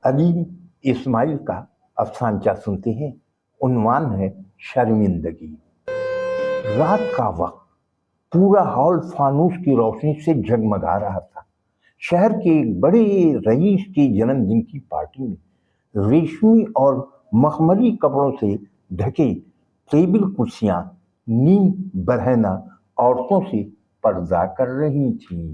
अलीम इस्माइल का अफसानचा सुनते हैं। उन्वान है शर्मिंदगी। रात का वक्त पूरा हॉल फानूस की रोशनी से जगमगा रहा था। शहर के एक बड़े रईस के जन्मदिन की पार्टी में रेशमी और मखमली कपड़ों से ढके टेबल कुर्सियां नीम बरहना औरतों से पर्दा कर रही थीं।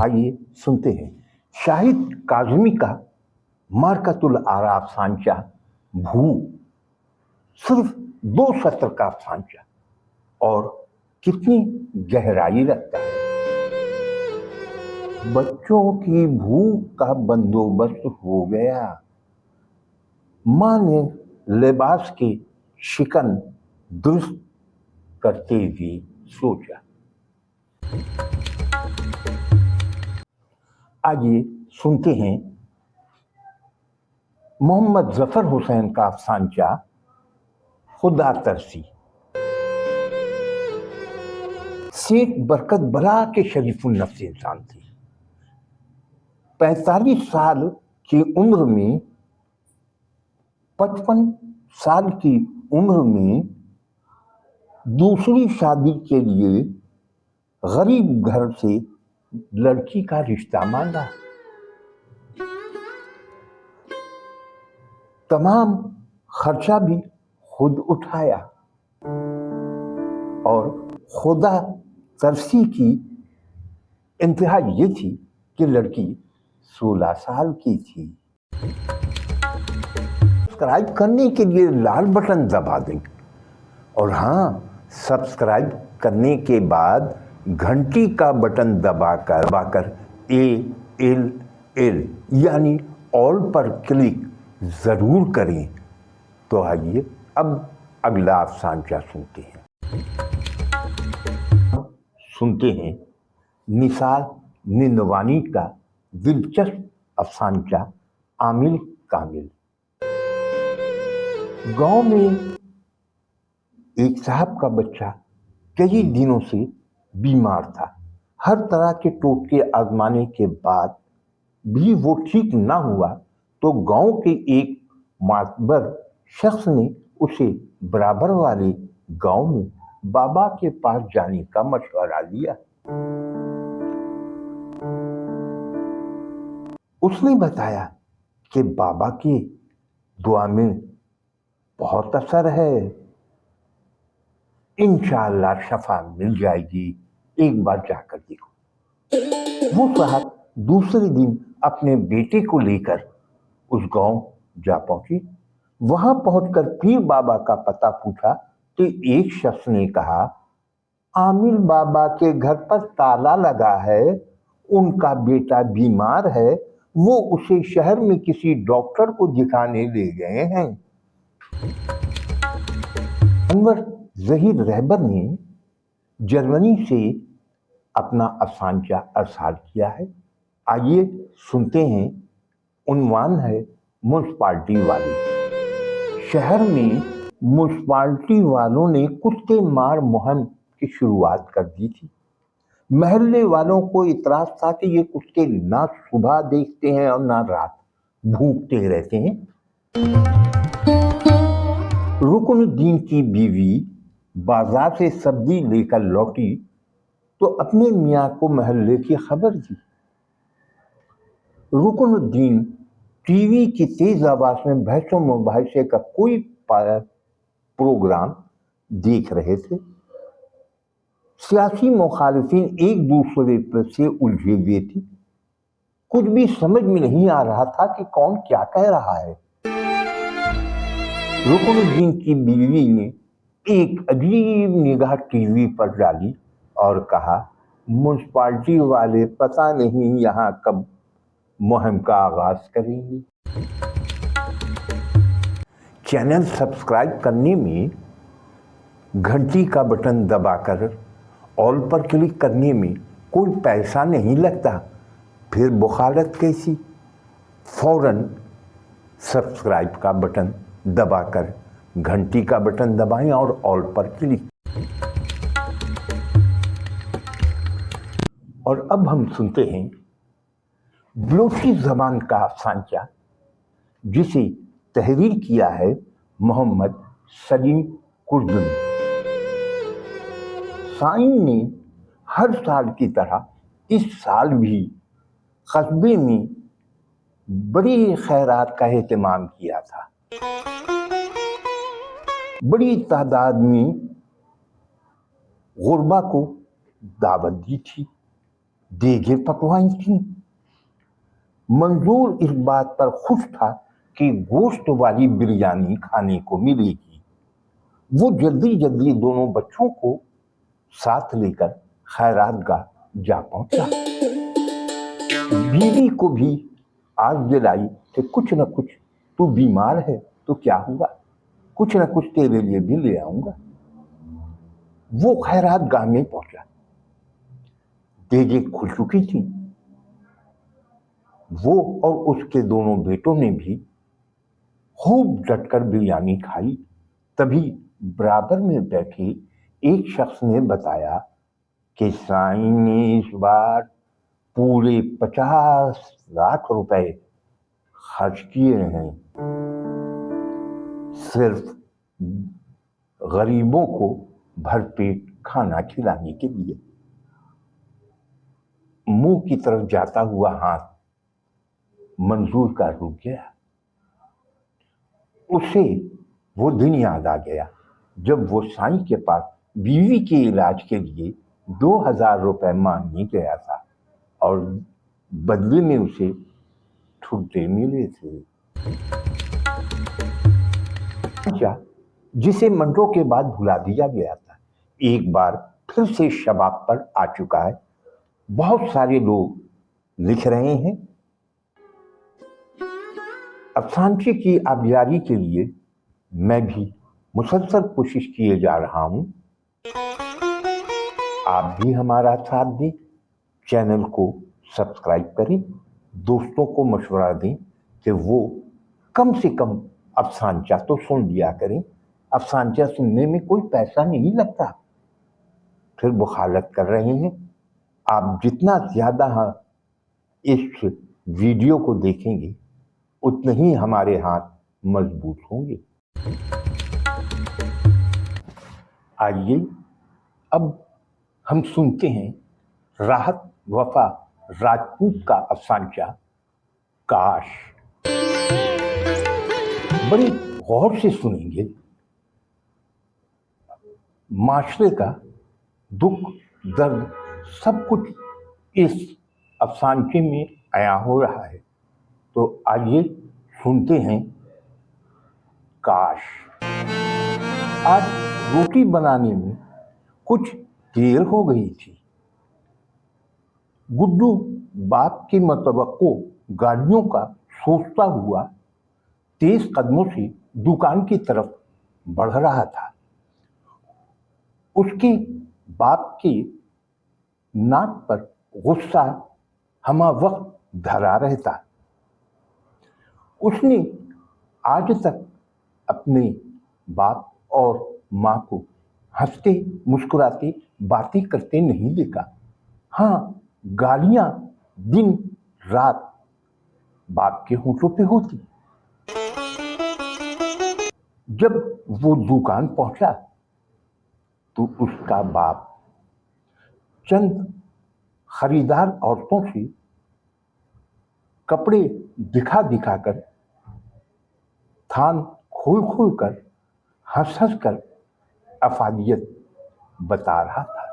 आइए सुनते हैं शाहिद काज़मी का मार्कतुल आरा अफसानचा भू। सिर्फ 2 सत्र का अफसानचा और कितनी गहराई रखता है। बच्चों की भूख का बंदोबस्त हो गया। माँ ने लिबास के शिकन दुरुस्त करते हुए सोचा। आइए सुनते हैं मोहम्मद जफर हुसैन का अफसानचा खुदा तरसी। सेठ बरकत बला के शरीफुल नफ्स इंसान थे। 45 साल की उम्र में 55 साल की उम्र में दूसरी शादी के लिए गरीब घर से लड़की का रिश्ता मांगा। तमाम खर्चा भी खुद उठाया और खुदा तरसी की इंतहा ये थी कि लड़की 16 साल की थी। सब्सक्राइब करने के लिए लाल बटन दबा दें और हाँ, सब्सक्राइब करने के बाद घंटी का बटन दबाकर ALL यानी ऑल पर क्लिक जरूर करें। तो आइए अब अगला अफसानचा सुनते हैं निसार निंदवानी का दिलचस्प अफसानचा आमिल कामिल। गांव में एक साहब का बच्चा कई दिनों से बीमार था। हर तरह के टोटके आजमाने के बाद भी वो ठीक ना हुआ तो गांव के एक मातबर शख्स ने उसे बराबर वाले गांव में बाबा के पास जाने का मशवरा दिया। उसने बताया कि बाबा के दुआ में बहुत असर है, इंशाअल्लाह शफा मिल जाएगी, एक बार जाकर देखो। वो साहब दूसरे दिन अपने बेटे को लेकर उस गांव जा पहुंची। वहां पहुंचकर पीर बाबा का पता पूछा तो एक शख्स ने कहा, आमिर बाबा के घर पर ताला लगा है, उनका बेटा बीमार है, वो उसे शहर में किसी डॉक्टर को दिखाने ले गए हैं। अनवर जहीर रहबर ने जर्मनी से अपना अफसानचा अरसाल किया है। आइए सुनते हैं। उन्वान है म्युनिसिपालिटी वाले। शहर में म्युनिसिपालिटी वालों ने कुत्ते मार मुहिम की शुरुआत कर दी थी। महल्ले वालों को इतराज था कि ये कुत्ते ना सुबह देखते हैं और ना रात, भूखते रहते हैं। रुकनुद्दीन की बीवी बाजार से सब्जी लेकर लौटी तो अपने मियाँ को महल्ले की खबर दी। रुकनुद्दीन टीवी की तेज आवाज में बहसों मुबाहिसे का कोई प्रोग्राम देख रहे थे। सियासी मुखालिफिन एक दूसरे से उलझे हुए थे। कुछ भी समझ में नहीं आ रहा था कि कौन क्या कह रहा है। रुकनुद्दीन की बीवी ने एक अजीब निगाह टीवी पर डाली और कहा, म्युनिसिपालिटी वाले पता नहीं यहाँ कब मुहिम का आगाज करेंगे। चैनल सब्सक्राइब करने में, घंटी का बटन दबाकर ऑल पर क्लिक करने में कोई पैसा नहीं लगता, फिर बुखारत कैसी। फौरन सब्सक्राइब का बटन दबाकर घंटी का बटन दबाएं और ऑल पर क्लिक। और अब हम सुनते हैं बलोची जबान का सांचा जिसे तहरीर किया है मोहम्मद सलीम कुर्दुनी। साइन ने हर साल की तरह इस साल भी कस्बे में बड़ी खैरात का एहतमाम किया था। बड़ी तादाद में गुरबा को दावत दी थी, देगें पकवाई थी। मंजूर इस बात पर खुश था कि गोश्त वाली बिरयानी खाने को मिलेगी। वो जल्दी जल्दी दोनों बच्चों को साथ लेकर खैरात गाह जा पहुंचा। बीवी को भी आग जलाई कि कुछ न कुछ, तू बीमार है तो क्या हुआ, कुछ न कुछ तेरे लिए भी ले आऊंगा। वो खैरात गाह में पहुंचा, देगें खुल चुकी थी। वो और उसके दोनों बेटों ने भी खूब डटकर बिरयानी खाई। तभी बराबर में बैठे एक शख्स ने बताया कि साईं ने इस बार पूरे 50 लाख रुपए खर्च किए हैं सिर्फ गरीबों को भरपेट खाना खिलाने के लिए। मुंह की तरफ जाता हुआ हाथ मंजूर का रुक गया। उसे वो दिन याद आ गया जब वो साईं के पास बीवी के इलाज के लिए 2000 रुपए मांगने गया था और बदले में उसे छुट्टे मिले थे। जिसे मंटो के बाद भुला दिया गया था, एक बार फिर से शबाब पर आ चुका है। बहुत सारे लोग लिख रहे हैं। अफसानचे की आबियारी के लिए मैं भी मुसलसल कोशिश किए जा रहा हूं। आप भी हमारा साथ दें, चैनल को सब्सक्राइब करें, दोस्तों को मशवरा दें कि वो कम से कम अफसानचा तो सुन लिया करें। अफसानचा सुनने में कोई पैसा नहीं लगता। फिर बुखालत कर रहे हैं। आप जितना ज़्यादा इस वीडियो को देखेंगे उतने ही हमारे हाथ मजबूत होंगे। आइए अब हम सुनते हैं राहत वफा राजपूत का अफसानचा काश। बड़ी गौर से सुनेंगे। माशरे का दुख दर्द सब कुछ इस अफसानचे में आया हो रहा है। तो आइए सुनते हैं काश। आज रोटी बनाने में कुछ देर हो गई थी। गुड्डू बाप की मतवक्को गाड़ियों का सोचता हुआ तेज कदमों से दुकान की तरफ बढ़ रहा था। उसके बाप के नाक पर गुस्सा हमा वक्त धरा रहता। उसने आज तक अपने बाप और माँ को हंसते मुस्कुराते बातें करते नहीं देखा। हाँ, गालियां दिन रात बाप के होठों पे होती। जब वो दुकान पहुंचा तो उसका बाप चंद खरीदार औरतों से कपड़े दिखा दिखा कर, थान खोल खोल कर, हंस हंस कर अफादियत बता रहा था।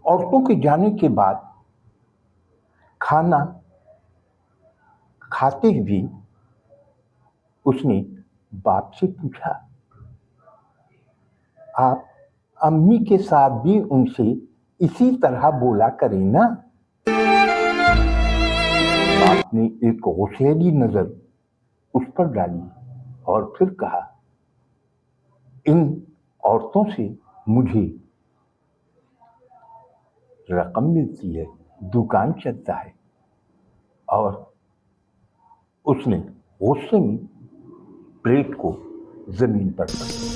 औरतों के जाने के बाद खाना खाते भी उसने बाप से पूछा, आप अम्मी के साथ भी उनसे इसी तरह बोला करें ना। बाप ने एक गुस्सैली नजर उस पर डाली और फिर कहा, इन औरतों से मुझे रकम मिलती है, दुकान चलता है। और उसने गुस्से में प्लेट को जमीन पर रखा।